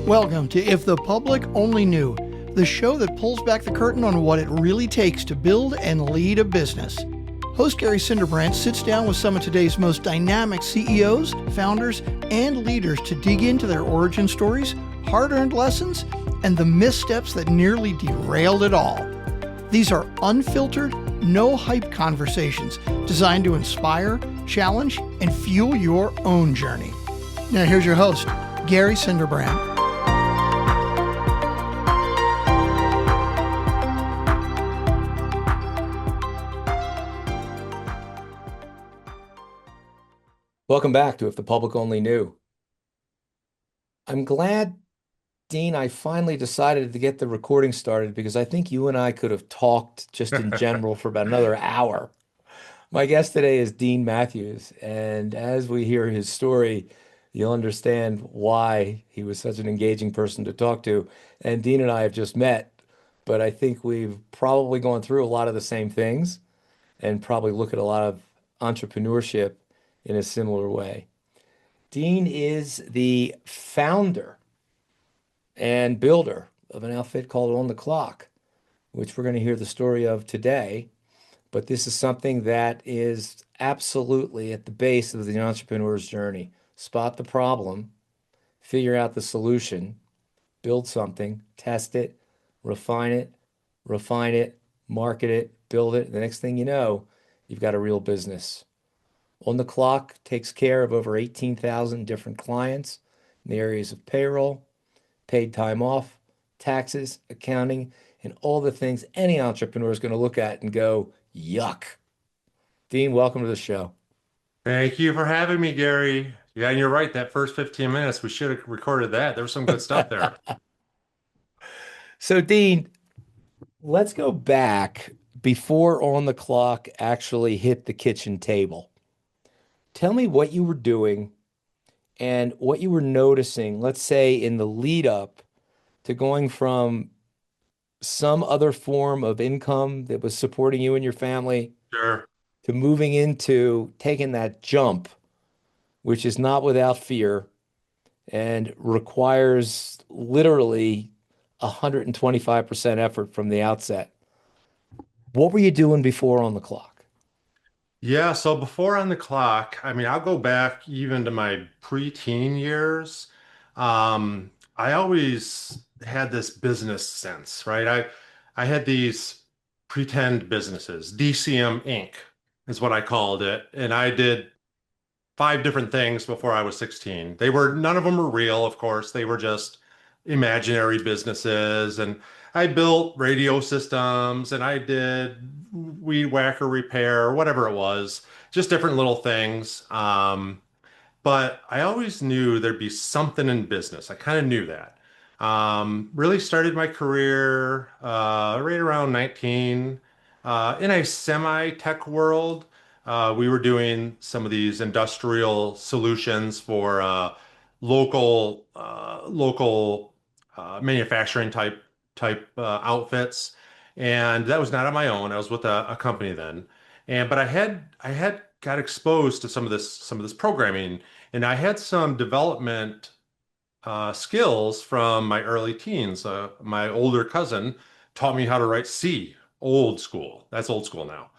Welcome to If the Public Only Knew, the show that pulls back the curtain on what it really takes to build and lead a business. Host Gary Cinderbrandt sits down with some of today's most dynamic CEOs, founders, and leaders to dig into their origin stories, hard-earned lessons, and the missteps that nearly derailed it all. These are unfiltered, no-hype conversations designed to inspire, challenge, and fuel your own journey. Now here's your host, Gary Cinderbrandt. Welcome back to If the Public Only Knew. I'm glad, Dean, I finally decided to get the recording started because I think you and I could have talked just in general for about another hour. My guest today is Dean Mathews, and as we hear his story, you'll understand why he was such an engaging person to talk to. And Dean and I have just met, but I think we've probably gone through a lot of the same things and probably look at a lot of entrepreneurship in a similar way. Dean is the founder and builder of an outfit called OnTheClock, which we're going to hear the story of today. But this is something that is absolutely at the base of the entrepreneur's journey. Spot the problem, figure out the solution, build something, test it, refine it, market it, build it. The next thing you know, you've got a real business. OnTheClock takes care of over 18,000 different clients in the areas of payroll, paid time off, taxes, accounting, and all the things any entrepreneur is going to look at and go, yuck. Dean, welcome to the show. Thank you for having me, Gary. Yeah, and you're right. That first 15 minutes, we should have recorded that. There was some good stuff there. So, Dean, let's go back before OnTheClock actually hit the kitchen table. Tell me what you were doing and what you were noticing, let's say in the lead up to going from some other form of income that was supporting you and your family Sure. to moving into taking that jump, which is not without fear and requires literally 125% effort from the outset. What were you doing before OnTheClock? Yeah, so before on the clock, I mean, I'll go back even to my preteen years. I always had this business sense, right? I had these pretend businesses, DCM Inc. is what I called it, and I did five different things before I was 16. None of them were real, of course. They were just imaginary businesses. And I built radio systems and I did weed whacker repair, whatever it was, just different little things. But I always knew there'd be something in business. I kind of knew that. Really started my career right around 19 in a semi-tech world. We were doing some of these industrial solutions for local manufacturing type outfits, and that was not on my own. I was with a company then, and but I had got exposed to some of this programming, and I had some development skills from my early teens. My older cousin taught me how to write C, old school. That's old school now.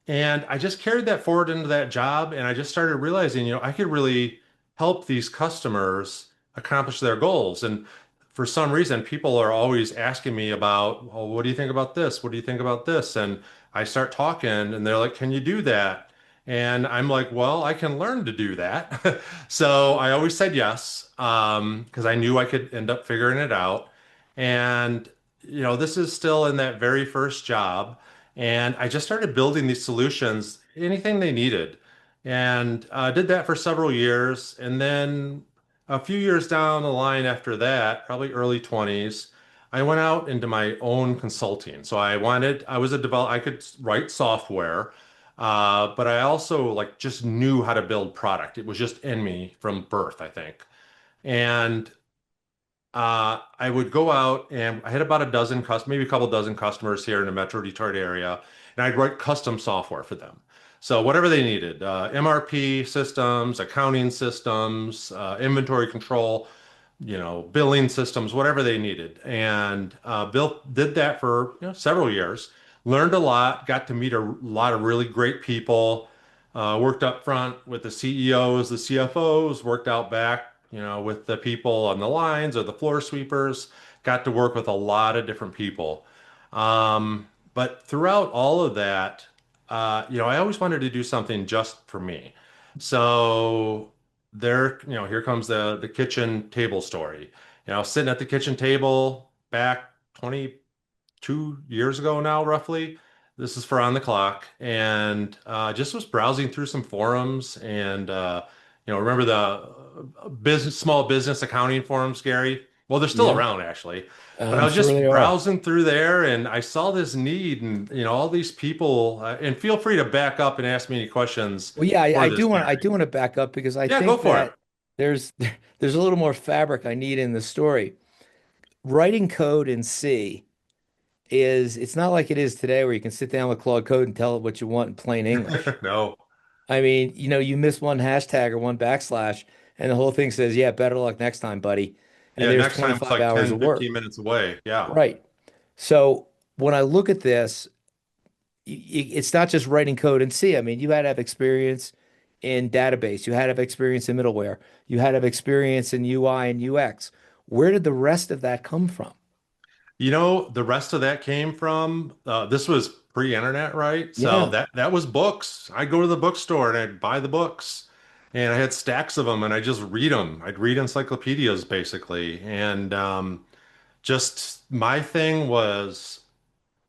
And I just carried that forward into that job, and I just started realizing, I could really help these customers accomplish their goals. And for some reason, people are always asking me about, oh, what do you think about this? What do you think about this? And I start talking, and they're like, can you do that? And I'm like, well, I can learn to do that. So I always said yes, because I knew I could end up figuring it out. And, this is still in that very first job. And I just started building these solutions, anything they needed. And did that for several years. And then a few years down the line after that, probably early 20s, I went out into my own consulting. So I was a developer, I could write software, but I also like just knew how to build product. It was just in me from birth, I think. And I would go out and I had about a dozen maybe a couple dozen customers here in the Metro Detroit area, and I'd write custom software for them. So whatever they needed, MRP systems, accounting systems, inventory control, billing systems, whatever they needed. And built did that for several years. Learned a lot, got to meet a lot of really great people. Worked up front with the CEOs, the CFOs, worked out back, with the people on the lines or the floor sweepers. Got to work with a lot of different people. But throughout all of that, I always wanted to do something just for me. So here comes the kitchen table story. Sitting at the kitchen table back 22 years ago now, roughly. This is for On the Clock, and just was browsing through some forums, and remember the small business accounting forums, Gary? Well, they're still Yeah, around actually, but I I'm was sure just they are. browsing through there, and I saw this need, and all these people. And feel free to back up and ask me any questions Well, yeah, for this, I Gary. do want to back up because I Yeah, go think for it. that there's there's a little more fabric I need in the story. Writing code in C it's not like it is today where you can sit down with Claude Code and tell it what you want in plain English. No. I mean, you miss one hashtag or one backslash, and the whole thing says, yeah, better luck next time, buddy. And Yeah, there's next time it's 25 like hours 10, of work. 15 minutes away. Yeah. Right. So when I look at this, it's not just writing code in C. I mean, you had to have experience in database, you had to have experience in middleware, you had to have experience in UI and UX. Where did the rest of that come from? The rest of that came from this was pre-internet, right? So Yeah, that was books. I'd go to the bookstore and I'd buy the books, and I had stacks of them, and I just read them. I'd read encyclopedias basically, and just my thing was,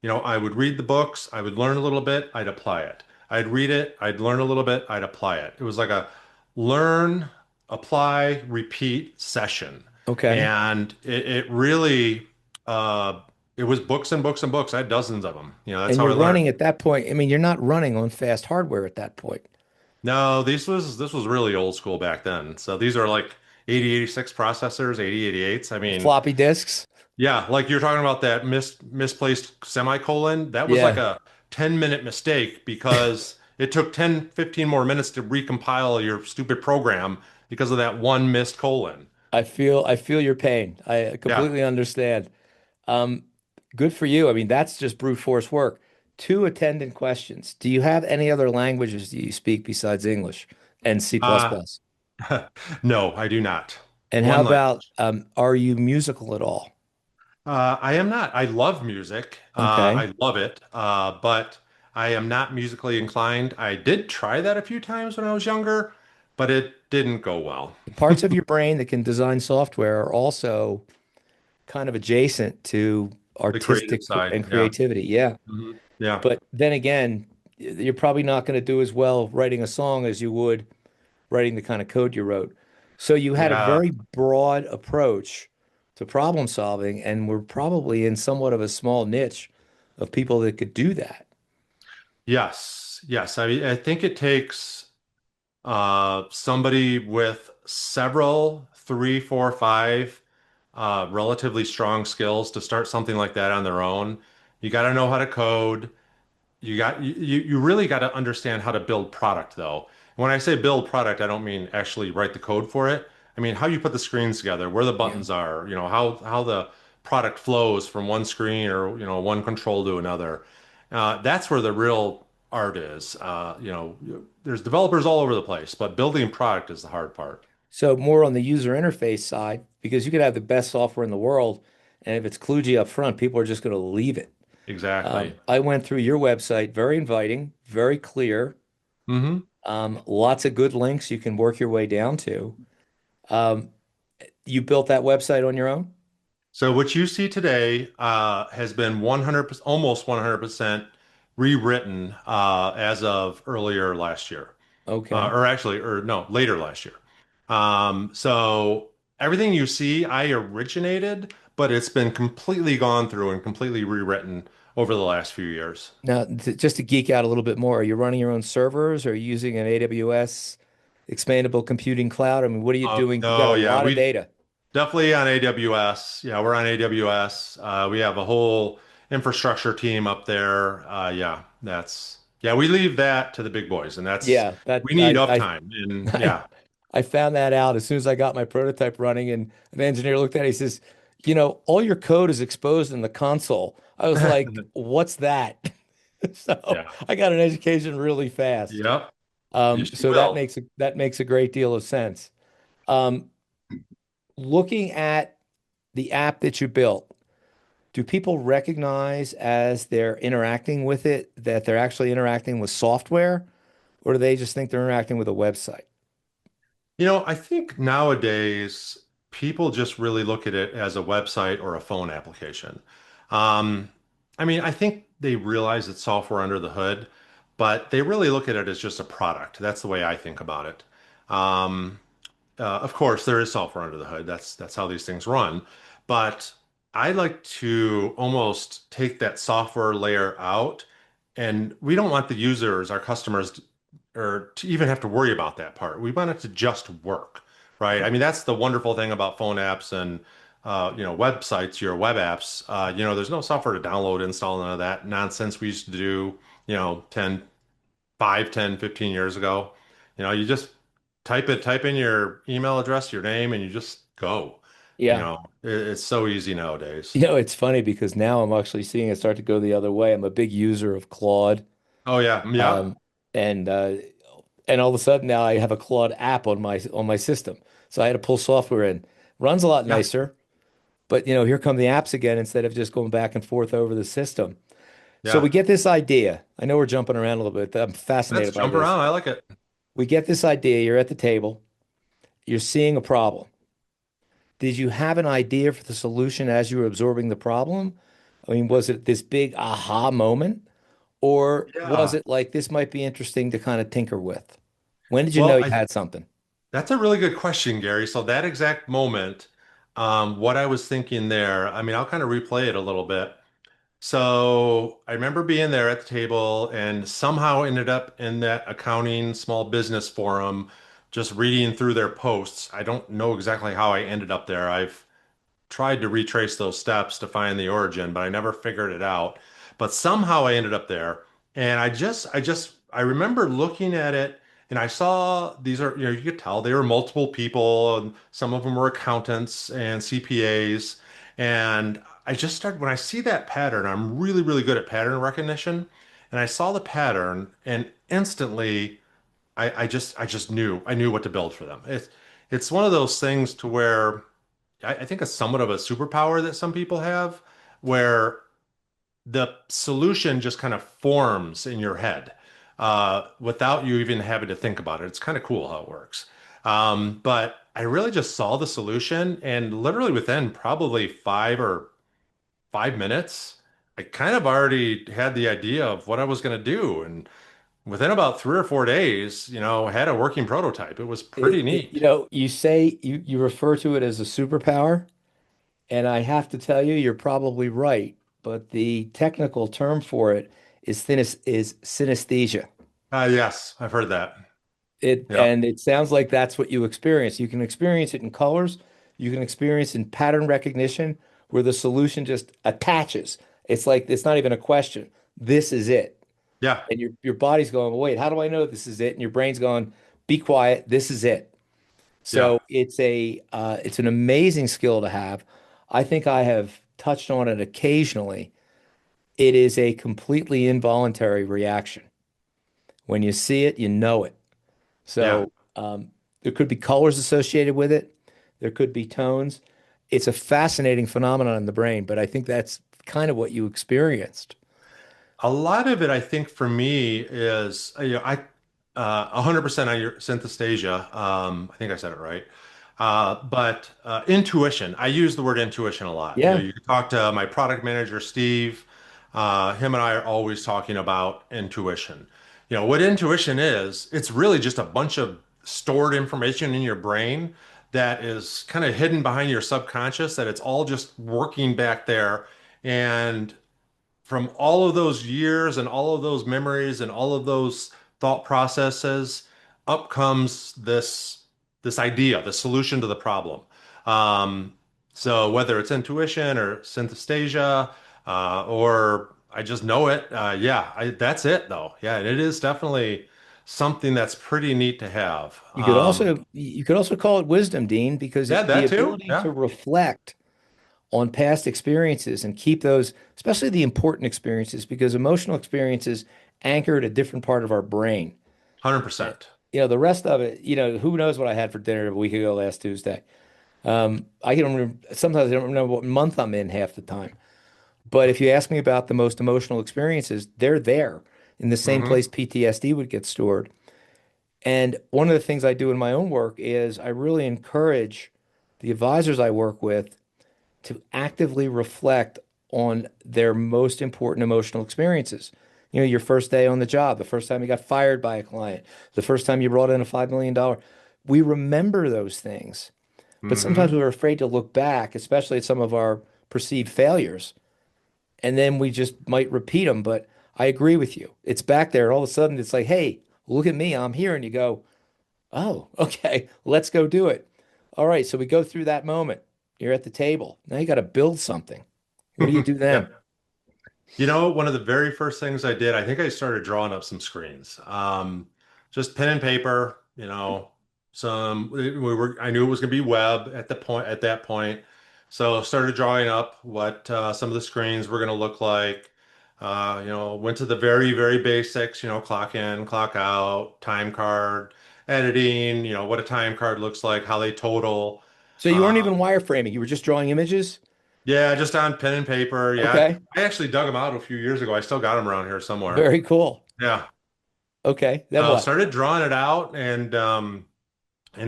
I would read the books, I would learn a little bit, I'd apply it. I'd read it, I'd learn a little bit, I'd apply it. It was like a learn, apply, repeat session. okay. And it really, it was books and books and books. I had dozens of them. That's And how you're I learned. running at that point. I mean, you're not running on fast hardware at that point. No, this was really old school back then. So these are like 8086 processors, 8088s. I mean, Floppy disks. yeah, like you're talking about that misplaced semicolon. That was like Yeah, a 10-minute mistake because it took 10, 15 more minutes to recompile your stupid program because of that one missed colon. I feel your pain. I Yeah. completely understand. Um, Good for you. I mean, that's just brute force work. Two attendant questions. Do you have any other languages that you speak besides English and C++? plus Uh, plus? no, I do not. And how One about language. are you musical at all? I am not. I love music. Okay. I love it. But I am not musically inclined. I did try that a few times when I was younger, but it didn't go well. The parts of your brain that can design software are also kind of adjacent to The creative artistic side. and Yeah. creativity. Yeah. Yeah. But then again, you're probably not going to do as well writing a song as you would writing the kind of code you wrote. So you had a Yeah. very broad approach to problem solving, and we're probably in somewhat of a small niche of people that could do that. Yes. Yes. I mean, I think it takes somebody with several, three, four, five relatively strong skills to start something like that on their own. You got to know how to code. You really got to understand how to build product though. When I say build product, I don't mean actually write the code for it. I mean how you put the screens together, where the Yeah. buttons are, how the product flows from one screen or one control to another. That's where the real art is. There's developers all over the place, but building product is the hard part. So more on the user interface side, because you could have the best software in the world, and if it's kludgy up front, people are just going to leave it. Exactly. I went through your website, very inviting, very clear, Hmm. lots of good links you can work your way down to. Um, you built that website on your own? So what you see today has been 100%, almost 100% rewritten as of earlier last year, Okay. or actually, or no, later last year. So everything you see, I originated, but it's been completely gone through and completely rewritten over the last few years. Now, just to geek out a little bit more, are you running your own servers? Are you using an AWS expandable computing cloud? I mean, what are you doing? You've got a No, yeah, lot of we data. definitely on AWS. Yeah, we're on AWS. We have a whole infrastructure team up there. Yeah, we leave that to the big boys, and that's Yeah, that we need uptime. And I yeah, I found that out as soon as I got my prototype running, and an engineer looked at it. He says, all your code is exposed in the console. I was like, what's that? So Yeah. I got an education really fast. Yep. Yes, you So will. that makes a great deal of sense. Um, Looking at the app that you built, do people recognize as they're interacting with it that they're actually interacting with software, or do they just think they're interacting with a website? I think nowadays people just really look at it as a website or a phone application. Um, I mean, I think they realize it's software under the hood, but they really look at it as just a product. That's the way I think about it. Um, of course, there is software under the hood. That's how these things run. But I like to almost take that software layer out, and we don't want the users, our customers, or to even have to worry about that part. We want it to just work, right? I mean, that's the wonderful thing about phone apps and websites, your web apps. There's no software to download, install, none of that nonsense we used to do, 10, 5, 10, 15 years ago. You just type in your email address, your name, and you just go. Yeah. It's so easy nowadays. It's funny because now I'm actually seeing it start to go the other way. I'm a big user of Claude. Oh yeah, yep, Um, and uh, and all of a sudden now I have a Claude app on my system. So I had to pull software in. Runs a lot yeah, nicer, but here come the apps again instead of just going back and forth over the system. So we yeah. get this idea. I know we're jumping around a little bit, but I'm Let's fascinated by jump this. around. I like it. We get this idea. You're at the table. You're seeing a problem. Did you have an idea for the solution as you were absorbing the problem? I mean, was it this big aha moment, or was Yeah. it like this might be interesting to kind of tinker with? When did you know Well, you had something? that's a really good question, Gary. So that exact moment, what I was thinking there, I mean, I'll kind of replay it a little bit. So I remember being there at the table and somehow ended up in that accounting small business forum, just reading through their posts. I don't know exactly how I ended up there. I've tried to retrace those steps to find the origin, but I never figured it out. But somehow I ended up there. And I remember looking at it and I saw these are, you could tell they were multiple people and some of them were accountants and CPAs. And I just started, when I see that pattern, I'm really, really good at pattern recognition. And I saw the pattern and instantly I knew what to build for them. It's one of those things to where I think it's somewhat of a superpower that some people have, where the solution just kind of forms in your head without you even having to think about it. It's kind of cool how it works. But I really just saw the solution, and literally within probably 5 minutes, I kind of already had the idea of what I was going to do. And within about 3 or 4 days, had a working prototype. It was pretty neat. You say you refer to it as a superpower, and I have to tell you, you're probably right, but the technical term for it is synesthesia. Yes, I've heard that. Yep. And it sounds like that's what you experience. You can experience it in colors, you can experience in pattern recognition where the solution just attaches. It's like it's not even a question. This is it. Yeah. And your body's going, wait, how do I know this is it? And your brain's going, be quiet, this is it. Yeah. So it's an amazing skill to have. I think I have touched on it occasionally. It is a completely involuntary reaction. When you see it, you know it. Yeah. So there could be colors associated with it. There could be tones. It's a fascinating phenomenon in the brain, but I think that's kind of what you experienced. A lot of it, I think, for me is, 100% on your synesthesia. I think I said it right. But intuition, I use the word intuition a lot. Yeah. You can talk to my product manager, Steve. Him and I are always talking about intuition. What intuition is, it's really just a bunch of stored information in your brain that is kind of hidden behind your subconscious, that it's all just working back there. And from all of those years and all of those memories and all of those thought processes, up comes this idea, the solution to the problem. Um, so whether it's intuition or synesthesia, or I just know it, yeah, that's it though. Yeah, and it is definitely something that's pretty neat to have. You could also call it wisdom, Dean, because Yeah, the that too. ability Yeah, to reflect on past experiences and keep those, especially the important experiences, because emotional experiences anchor at a different part of our brain. Eh, 100%. The rest of it, who knows what I had for dinner a week ago last Tuesday. I don't remember, sometimes I don't remember what month I'm in half the time. But if you ask me about the most emotional experiences, they're there in the same Hmm. place PTSD would get stored. And one of the things I do in my own work is I really encourage the advisors I work with to actively reflect on their most important emotional experiences. Your first day on the job, the first time you got fired by a client, the first time you brought in a $5 million. We remember those things, but sometimes Hmm. we're afraid to look back, especially at some of our perceived failures, and then we just might repeat them. But I agree with you. It's back there, and all of a sudden it's like, hey, look at me, I'm here. And you go, oh, okay, let's go do it. All right, so we go through that moment. You're at the table. Now you got to build something. What do you do Yeah. then? One of the very first things I did, I think I started drawing up some screens. Just pen and paper, I knew it was going to be web at that point. So started drawing up what some of the screens were going to look like. Went to the very, very basics, clock in, clock out, time card, editing, what a time card looks like, how they total. So you weren't Uh, even wireframing. You were just drawing images? yeah, just on pen and paper. Yeah, Okay, I actually dug them out a few years ago. I still got them around here somewhere. very cool. Yeah. Okay, then So what? started drawing it out and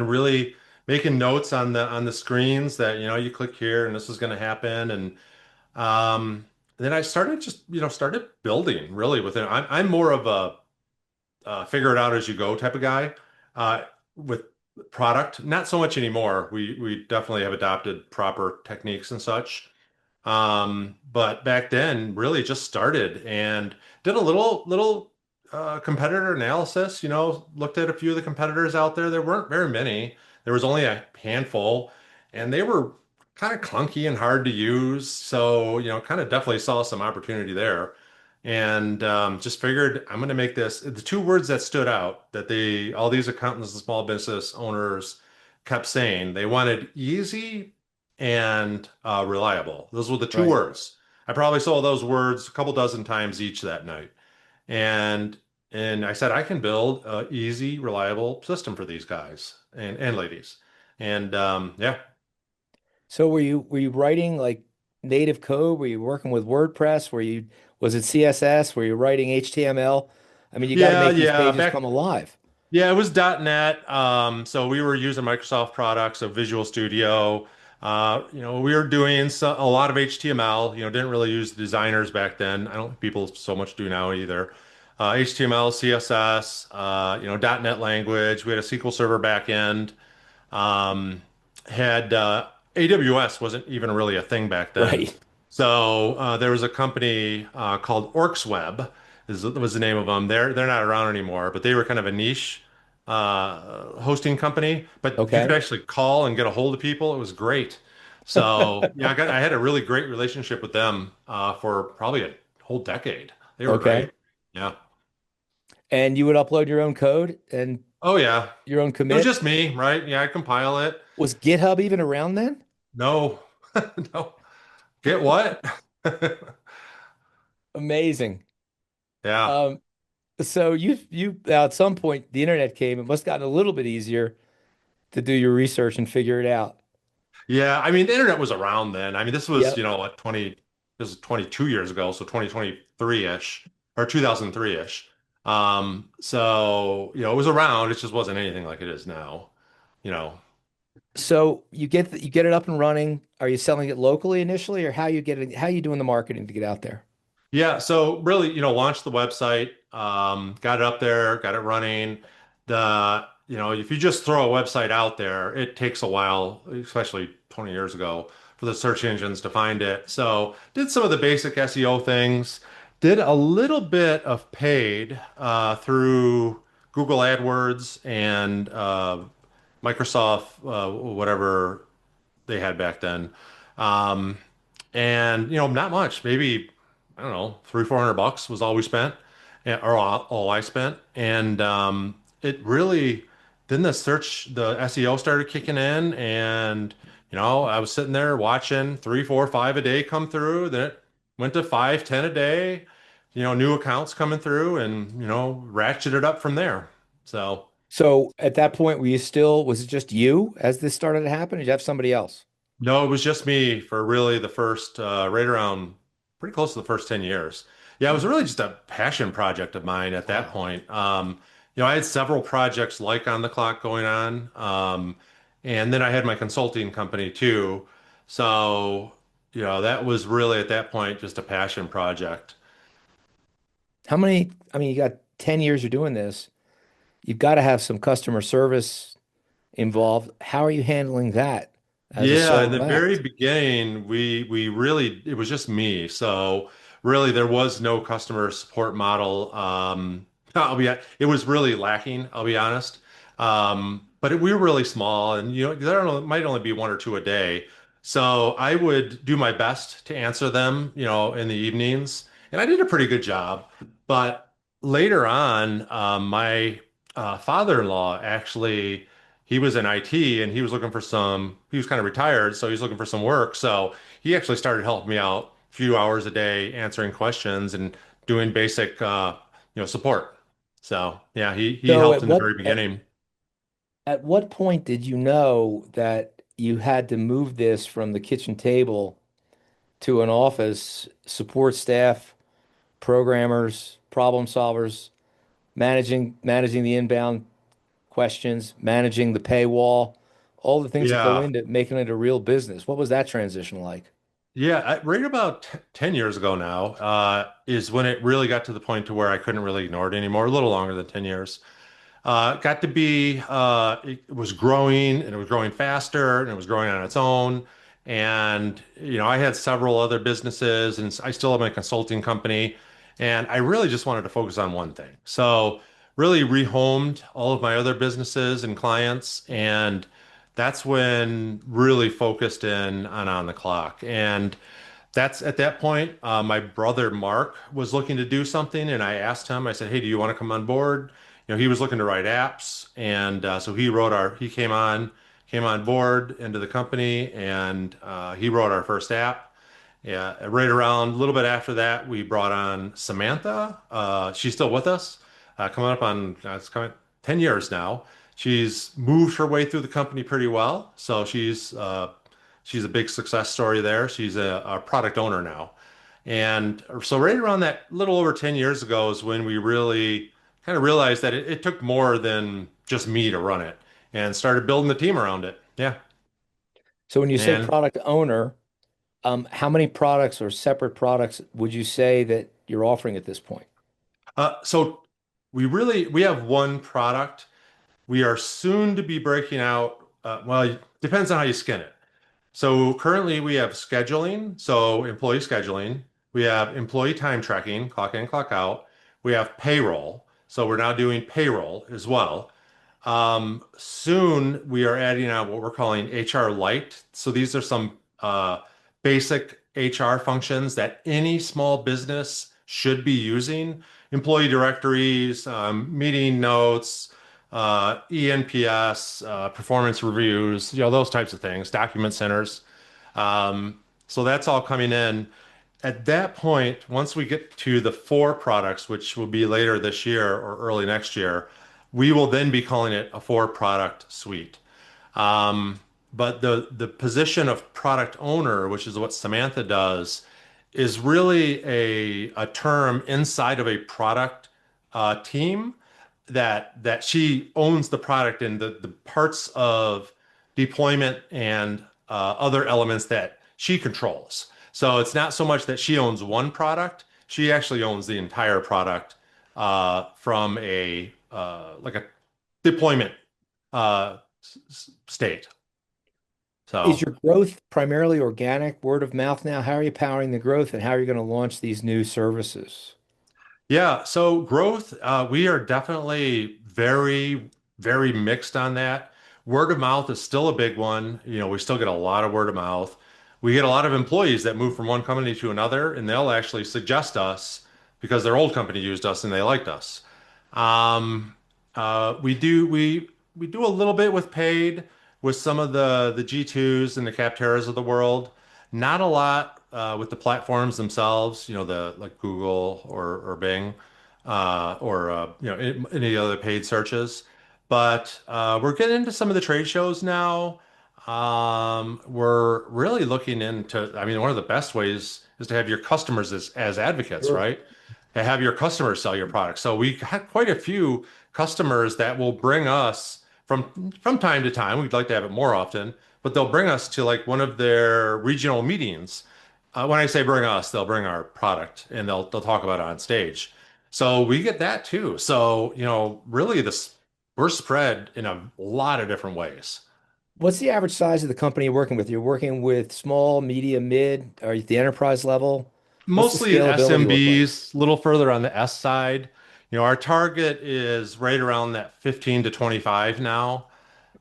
really making notes on the screens that you click here and this is going to happen um then I started just started building really with it. I'm more of a figure it out as you go type of guy with product. Not so much anymore. We definitely have adopted proper techniques and such. But back then, really just started and did a little competitor analysis. Looked at a few of the competitors out there. There weren't very many. There was only a handful, and they were kind of clunky and hard to use. So, kind of definitely saw some opportunity there. And just figured I'm going to make this. The two words that stood out that all these accountants and small business owners kept saying, they wanted easy and reliable. Those were the two Right. words. I probably saw those words a couple dozen times each that night. And and I said I can build a easy, reliable system for these guys and ladies. And yeah. So were you writing like native code? Were you working with WordPress? Was it CSS? Were you writing HTML? I mean, you got to Yeah, make these yeah. pages come alive. Yeah, it was .NET. So we were using Microsoft products, so Visual Studio. We were doing a lot of HTML. Didn't really use designers back then. I don't think people so much do now either. HTML, CSS, .NET language. We had a SQL Server backend. Um, had AWS wasn't even really a thing back then. Right. So there was a company called OrcsWeb was the name of them. They're not around anymore, but they were kind of a niche hosting company. But you could Okay. actually call and get a hold of people. It was great. So yeah, I had a really great relationship with them for probably a whole decade. They were Okay. great. Yeah. And you would upload your own code and Oh yeah. your own It was commit. just me, right? Yeah, I compile it. Was GitHub even around then? No, no. Get what? Amazing. Yeah. Um, so you now at some point the internet came. It must have gotten a little bit easier to do your research and figure it out. Yeah. I mean, the internet was around then. I mean, this was, Yep. what, this is 22 years ago, so 2023-ish or 2003-ish. So, it was around. It just wasn't anything like it is now, you know. So you get it up and running. Are you selling it locally initially, or how you doing the marketing to get out there? Yeah, so really, launched the website, got it up there, got it running. If you just throw a website out there, it takes a while, especially 20 years ago, for the search engines to find it. So did some of the basic SEO things, did a little bit of paid through Google AdWords and Microsoft, whatever they had back then. Um, and not much, maybe I don't know, 300-400 bucks was all we spent. or all I spent. And it really, then the SEO started kicking in, and I was sitting there watching three, four, five a day come through. Then it went to five, 10 a day. New accounts coming through, and ratcheted up from there. So. So at that point, was it just you as this started to happen? Or did you have somebody else? No, it was just me for really the first, right around pretty close to the first 10 years. Yeah, it was really just a passion project of mine at that Wow. point. I had several projects like On the Clock going on. And then I had my consulting company too. So, that was really at that point just a passion project. I mean, you got 10 years of doing this. You've got to have some customer service involved. How are you handling that as a Yeah, in the solo very act? beginning, we really it was just me. So really there was no customer support model. It was really lacking, I'll be honest. But we were really small, and might only be one or two a day. So I would do my best to answer them, in the evenings, and I did a pretty good job. But later on, my father-in-law actually he was in IT, and he was kind of retired, so he was looking for some work. So he actually started helping me out a few hours a day answering questions and doing basic support. So yeah, he So helped in the very beginning. at what point did you know that you had to move this from the kitchen table to an office, support staff, programmers, problem solvers, managing the inbound questions, managing the paywall, all the things that go Yeah. into making it a real business? What was that transition like? Yeah, right about 10 years ago now, is when it really got to the point to where I couldn't really ignore it anymore, a little longer than 10 years. Got to be, it was growing, and it was growing faster, and it was growing on its own. And, I had several other businesses, and I still have my consulting company. And I really just wanted to focus on one thing. So really rehomed all of my other businesses and clients. And that's when really focused in on the clock. And that's at that point, my brother Mark was looking to do something, and I asked him. I said, "Hey, do you want to come on board?" He was looking to write apps, and so he came on board into the company, and he wrote our first app. Yeah, right around a little bit after that, we brought on Samantha. She's still with us, coming up on it's coming 10 years now. She's moved her way through the company pretty well, so she's a big success story there. She's a product owner now. And so right around that little over 10 years ago is when we really kind of realized that it took more than just me to run it, and started building the team around it. Yeah. So when you say And product owner, how many products or separate products would you say that you're offering at this point? so we have one product. We are soon to be breaking out. Well, it depends on how you skin it. So currently we have scheduling, so employee scheduling. We have employee time tracking, clock in, clock out. We have payroll. So we're now doing payroll as well. Soon we are adding on what we're calling HR Lite. So these are some basic HR functions that any small business should be using. Employee directories, meeting notes, ENPS, performance reviews, those types of things, document centers. So that's all coming in. At that point, once we get to the four products, which will be later this year or early next year, we will then be calling it a four product suite. Um, but the position of product owner, which is what Samantha does, is really a term inside of a product team that she owns the product, and the parts of deployment and other elements that she controls. So it's not so much that she owns one product; she actually owns the entire product from a like a deployment state. Is So your growth primarily organic, word of mouth now? How are you powering the growth and how are you going to launch these new services? yeah, so growth, we are definitely very, very mixed on that. Word of mouth is still a big one. We still get a lot of word of mouth. We get a lot of employees that move from one company to another, and they'll actually suggest us, because their old company used us and they liked us. Um, we do a little bit with paid with some of the G2s and the Capteras of the world. Not a lot with the platforms themselves, the like Google or Bing or any other paid searches. But we're getting into some of the trade shows now. We're really looking into, I mean, one of the best ways is to have your customers as advocates, Sure. right? To have your customers sell your product. So we had quite a few customers that will bring us from time to time. We'd like to have it more often, but they'll bring us to like one of their regional meetings. When I say bring us, they'll bring our product and they'll talk about it on stage. So we get that too. So, really we're spread in a lot of different ways. What's the average size of the company you're working with? You're working with small, medium, mid, or at the enterprise level? What's the Mostly scalability look like? SMBs, a little further on the S side. Our target is right around that 15 to 25 now.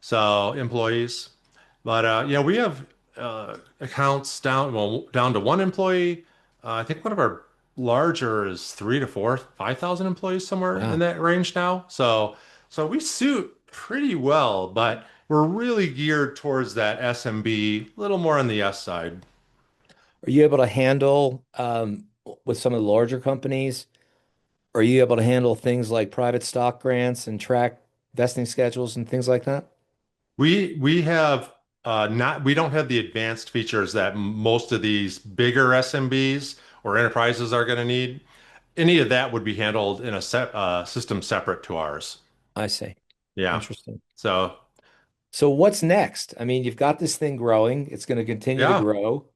So employees. But we have accounts down to one employee. I think one of our larger is 5,000 employees, somewhere in Wow. that range now. So we suit pretty well, but we're really geared towards that SMB, a little more on the S side. Are you able to handle with some of the larger companies? Are you able to handle things like private stock grants and track vesting schedules and things like that? We have not we don't have the advanced features that most of these bigger SMBs or enterprises are going to need. Any of that would be handled in a system separate to ours. I see. Yeah. Interesting. So, So what's next? I mean, you've got this thing growing. It's going to continue to yeah. grow.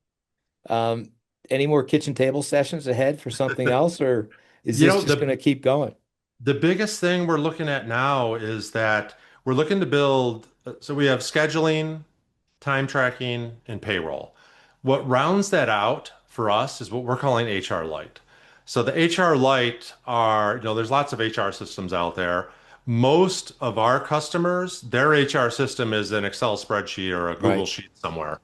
Um, any more kitchen table sessions ahead for something else, or is You this know, just going the to keep going? The biggest thing we're looking at now is that we're looking to build, so we have scheduling, time tracking, and payroll. What rounds that out for us is what we're calling HR Lite. So the HR Lite there's lots of HR systems out there. Most of our customers, their HR system is an Excel spreadsheet or a Google Right. sheet somewhere.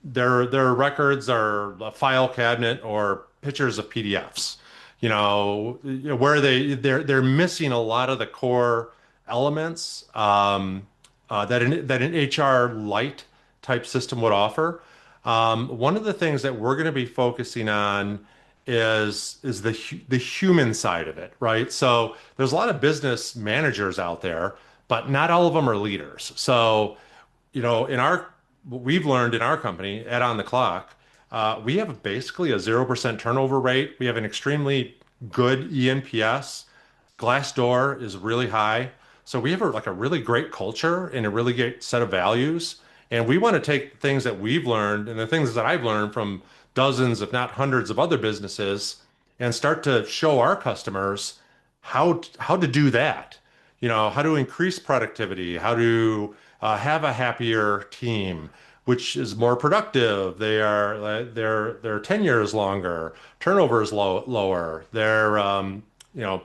Their records are a file cabinet or pictures of PDFs. Where they're missing a lot of the core elements that an HR Lite type system would offer. One of the things that we're going to be focusing on is the human side of it, right? So there's a lot of business managers out there, but not all of them are leaders. So, in what we've learned in our company at On the Clock, we have basically a 0% turnover rate. We have an extremely good ENPS. Glassdoor is really high. So we have like a really great culture and a really great set of values. And we want to take things that we've learned and the things that I've learned from dozens, if not hundreds of other businesses and start to show our customers how to do that. How to increase productivity, how to have a happier team, which is more productive. Their tenure is longer, turnover is lower. You know,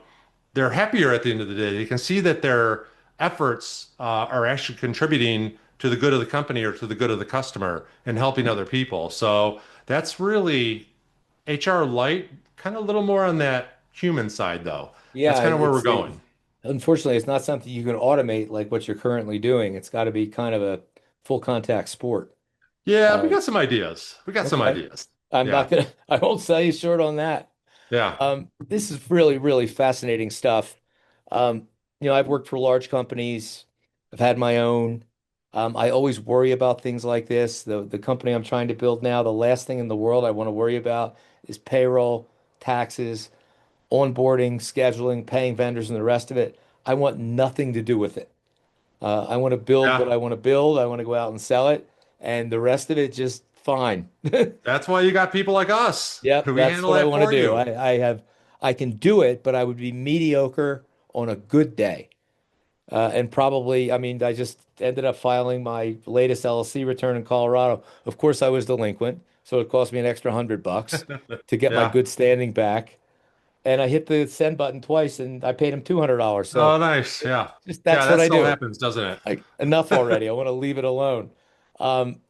they're happier at the end of the day. They can see that their efforts are actually contributing to the good of the company or to the good of the customer and helping other people. So that's really HR Light, kind of a little more on that human side, though. That's Yeah, kind of where we're going. unfortunately, it's not something you can automate like what you're currently doing. It's got to be kind of a full contact sport. Yeah, we Um, got some ideas. We got some okay. ideas. I'm not Yeah. gonna, I won't sell you short on that. Yeah. This is really, really fascinating stuff. Um, I've worked for large companies. I've had my own. I always worry about things like this. The company I'm trying to build now, the last thing in the world I want to worry about is payroll, taxes, onboarding, scheduling, paying vendors, and the rest of it. I want nothing to do with it. I want to build what Yeah. I want to build. I want to go out and sell it, and the rest of it just fine. That's why you got people like us Yep, who we that's handle what I that want to for do. you. I can do it, but I would be mediocre on a good day. And probably, I mean, I just ended up filing my latest LLC return in Colorado. Of course, I was delinquent, so it cost me an extra $100 to get my Yeah. good standing back. And I hit the send button twice, and I paid him $200. Oh, So nice. Yeah. just Yeah, that's what that I still do. happens, doesn't it? Like enough already. I want to leave it alone. Um,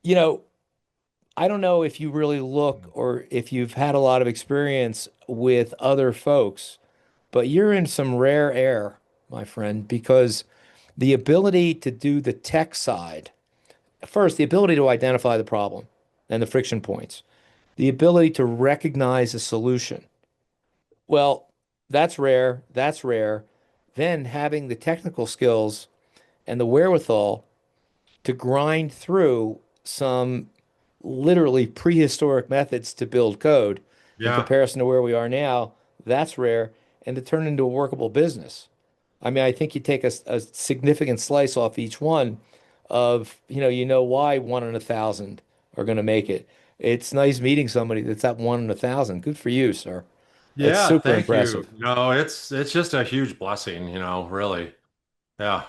you know, I don't know if you really look or if you've had a lot of experience with other folks, but you're in some rare air, my friend, because the ability to do the tech side, first, the ability to identify the problem and the friction points, the ability to recognize a solution. Well, that's rare. That's rare. Then having the technical skills and the wherewithal to grind through some literally prehistoric methods to build code in Yeah. comparison to where we are now, that's rare. And to turn into a workable business. I mean, I think you take a significant slice off each one of, you know why 1 in 1,000 are going to make it. It's nice meeting somebody that's at 1 in 1,000. Good for you, sir. That's Yeah, super thank you. impressive. No, it's just a huge blessing, really. Yeah.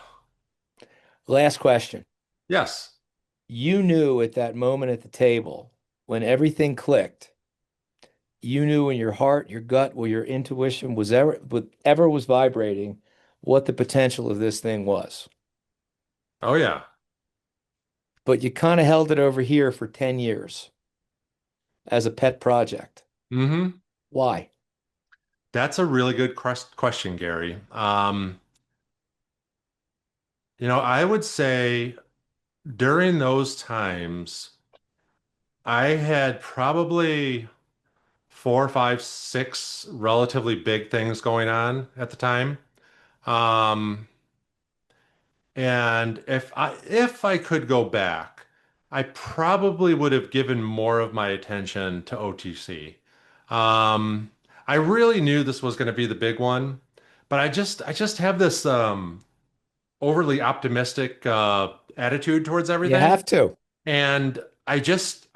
Last question. Yes. You knew at that moment at the table when everything clicked, you knew in your heart, your gut, where your intuition was ever was vibrating, what the potential of this thing was. Oh yeah. But you kind of held it over here for 10 years as a pet project. Hmm. Why? That's a really good question, Gary. I would say during those times, I had probably four, five, six relatively big things going on at the time. Um, and if I could go back, I probably would have given more of my attention to OTC. Um, I really knew this was going to be the big one, but I just have this overly optimistic attitude towards You everything. have to. And I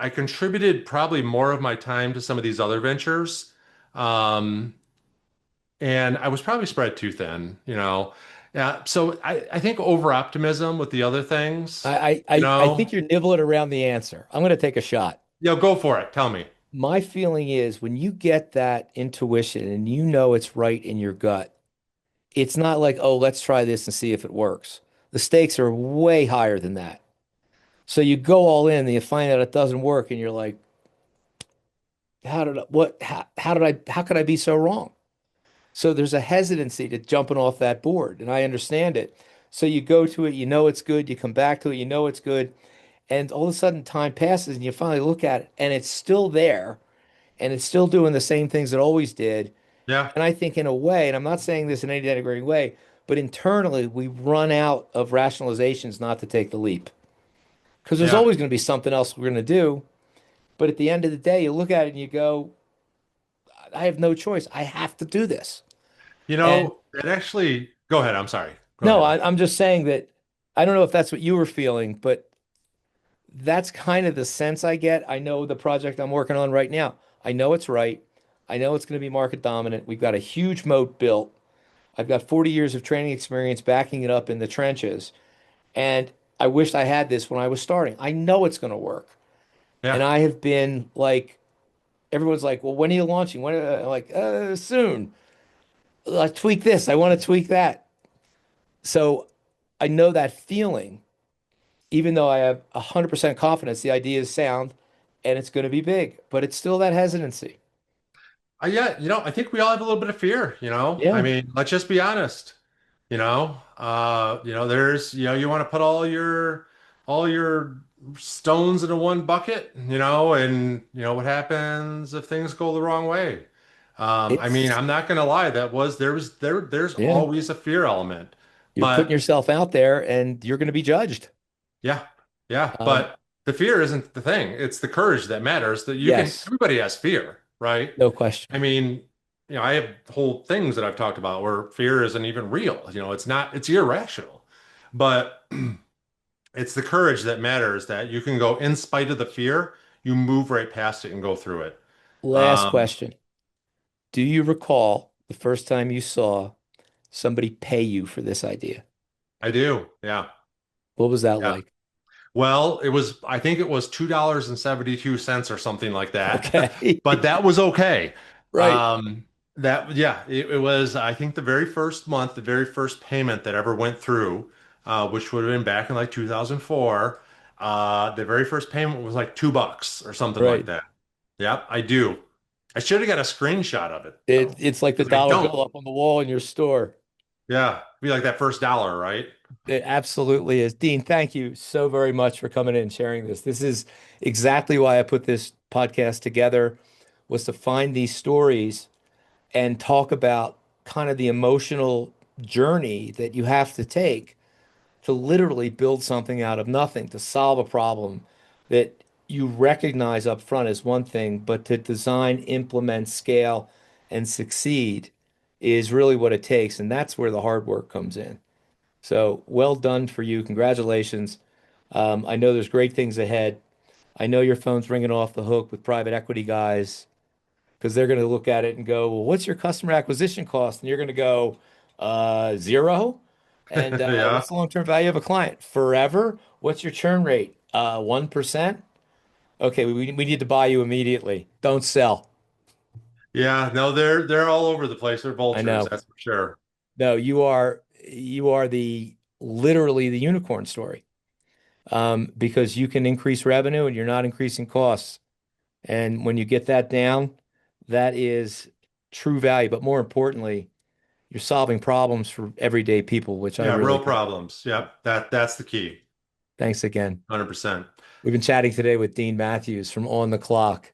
contributed probably more of my time to some of these other ventures. Um, and I was probably spread too thin. Yeah, so I think over optimism with the other things, I think you're nibbling around the answer. I'm going to take a shot. go for it. Tell me. My feeling is when you get that intuition and you know it's right in your gut, it's not like, oh, let's try this and see if it works. The stakes are way higher than that. So you go all in and you find out it doesn't work and you're like, how could I be so wrong? So there's a hesitancy to jumping off that board, and I understand it. So you go to it, you know it's good, you come back to it, you know it's good, and all of a sudden time passes and you finally look at it and it's still there and it's still doing the same things it always did. Yeah, And I think in a way, and I'm not saying this in any denigrating way, but internally we run out of rationalizations not to take the leap. Because there's yeah. always going to be something else we're going to do. But at the end of the day, you look at it and you go, I have no choice. I have to do this. And It actually, go ahead. I'm sorry. Go no, ahead. I'm just saying that I don't know if that's what you were feeling, but that's kind of the sense I get. I know the project I'm working on right now. I know it's right. I know it's going to be market dominant. We've got a huge moat built. I've got 40 years of training experience backing it up in the trenches. And I wished I had this when I was starting. I know it's going to work. And Yeah. I have been like, everyone's like, well, when are you launching? Like, soon. I tweak this. I want to tweak that. So I know that feeling, even though I have 100% confidence the idea is sound and it's going to be big, but it's still that hesitancy. Yeah, I think we all have a little bit of fear. I Yeah, mean, let's just be honest. There's, you want to put all your stones into one bucket, and what happens if things go the wrong way? I mean, it's, I'm not gonna lie, there's yeah, always a fear element. you're putting But yourself out there and you're going to be judged. yeah, yeah, Um, but the fear isn't the thing. It's the courage that matters. yes, Everybody has fear, right? no question. I mean, I have whole things that I've talked about where fear isn't even real. It's irrational. But it's the courage that matters that you can go in spite of the fear, you move right past it and go through it. Last Um, question. Do you recall the first time you saw somebody pay you for this idea? I do. Yeah. What was that Yeah. like? Well, I think it was $2.72 or something like that. Okay. But that was okay. Right. Um, yeah, it was, I think the very first month, the very first payment that ever went through, which would have been back in like 2004. The very first payment was like $2 or something like Right. that. Yep, I do. I should have got a screenshot of it It's like the because I dollar don't. bill up on the wall in your store. Yeah, be like that first dollar, right? It absolutely is. Dean, thank you so very much for coming in and sharing this. This is exactly why I put this podcast together, was to find these stories and talk about kind of the emotional journey that you have to take to literally build something out of nothing, to solve a problem that you recognize up front as one thing, but to design, implement, scale, and succeed is really what it takes. And that's where the hard work comes in. So well done for you. Congratulations. I know there's great things ahead. I know your phone's ringing off the hook with private equity guys because they're going to look at it and go, well, what's your customer acquisition cost? And you're going to go, zero. And Yeah. what's the long-term value of a client? Forever. What's your churn rate? 1%. Okay, we need to buy you immediately. Don't sell. Yeah, no, they're all over the place. They're I vultures, know. that's for sure. No, you are the literally the unicorn story. Because you can increase revenue and you're not increasing costs. And when you get that down, that is true value. But more importantly, you're solving problems for everyday people, which I Yeah, real really, problems. Yep, that's the key. thanks again. 100%. We've been chatting today with Dean Mathews from On the Clock,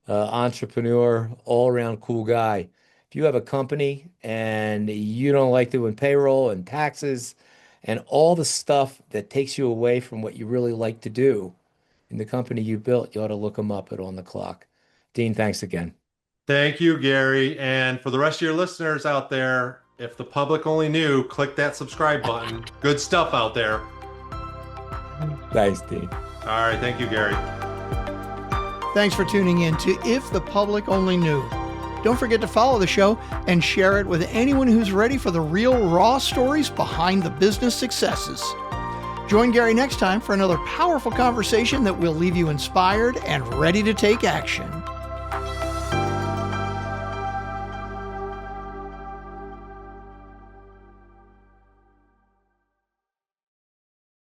entrepreneur, all around cool guy. If you have a company and you don't like doing payroll and taxes and all the stuff that takes you away from what you really like to do in the company you built, you ought to look them up at On the Clock. Dean, thanks again. Thank you, Gary. And for the rest of your listeners out there, if the public only knew, click that subscribe button. Good stuff out there. Thanks, Dean. All right, thank you, Gary. Thanks for tuning in to If the Public Only Knew. Don't forget to follow the show and share it with anyone who's ready for the real raw stories behind the business successes. Join Gary next time for another powerful conversation that will leave you inspired and ready to take action.